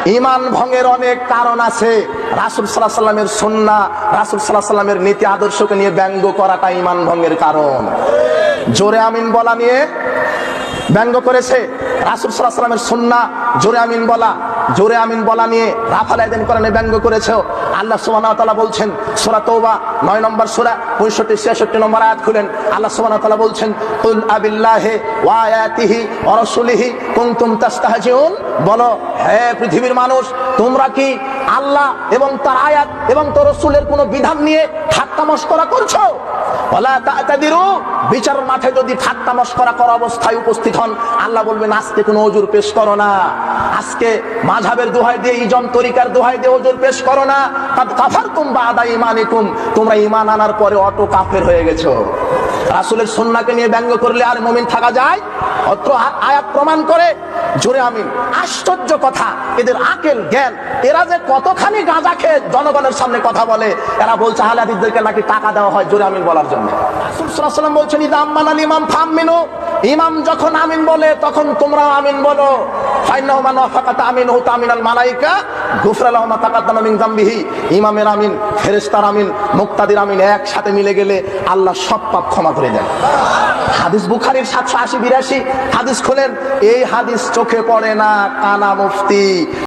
ঈমান ভঙ্গের অনেক কারণ আছে। রাসূল সাল্লাল্লাহু আলাইহি ওয়াসাল্লামের সুন্নাহ, রাসূল সাল্লাল্লাহু আলাইহি ওয়াসাল্লামের নীতি আদর্শকে নিয়ে ব্যঙ্গ করাটা ঈমান ভঙ্গের কারণ। জোরে আমিন বলা নিয়ে ব্যঙ্গ করেছে। রাসূল সাল্লাল্লাহু আলাইহি ওয়াসাল্লামের সুন্নাহ জোরে আমিন বলা নিয়ে রাফাল আদান কোরআনে ব্যঙ্গ করেছে। আল্লাহ সুবহানাহু ওয়া তাআলা বলছেন সূরা তাওবা 9 নম্বর সূরা 65-66 নম্বর আয়াত খুলেন। আল্লাহ সুবহানাহু ওয়া তাআলা বলছেন কুল আবিল্লাহি ওয়া আয়াতিহি ওয়া রাসূলিহি কুনতুম তাস্তাহজিউন, বলো হে পৃথিবীর মানুষ, তোমরা কি আল্লাহ এবং তার আয়াত এবং তার রাসূলের কোন বিধান নিয়ে ঠাট্টা মশকরা করছো? ওয়ালা তা'তাদিরু, বিচারের মাঠে যদি ঠাট্টা মশকরা করা অবস্থায় উপস্থিত হন, আল্লাহ বলবেন আজকে কোনো ওজুর পেশ করো না, আজকে মাযহাবের দোহাই দিয়ে, ইজম তরিকার দোহাই দিয়ে ওজুর পেশ করো না। কাদ কাফারতুম বা'দা ঈমানিকুম, তোমরা ঈমান আনার পরে অটো কাফের হয়ে গেছো। রাসূলের সুন্নাহকে নিয়ে ব্যঙ্গ করলে আর মুমিন থাকা যায়? অত্র আয়াত প্রমাণ করে। জোরে আমিন। আশ্চর্য কথা, এদের আকেল জ্ঞান, এরা যে কতখানি গাঁজা খেয়ে জনগণের সামনে কথা বলে। এরা বলছে আহলে হাদিসদেরকে নাকি টাকা দেওয়া হয় জোরে আমিন বলার জন্য। রাসূল সাল্লাল্লাহু আলাইহি ওয়াসাল্লাম বলছেন ইযা আমানাল ইমাম ফামিনু, ইমাম যখন আমিন বলে তখন তোমরা আমিন বলো। ফাইন্নাহু মান ওয়াফাকা তামিনহু তামিনাল মালায়েকা গুফরা লাহু মা তাকাদ্দামা মিন যামবিহি, ইমামের আমিন, ফেরেশতার আমিন, মুক্তাদির আমিন একসাথে মিলে গেলে আল্লাহ সব পাপ ক্ষমা করে দেন। হাদিস বুখারীর 780-82 হাদিস খোলেন, এই হাদিস চোখে পড়ে না কানা মুফতি।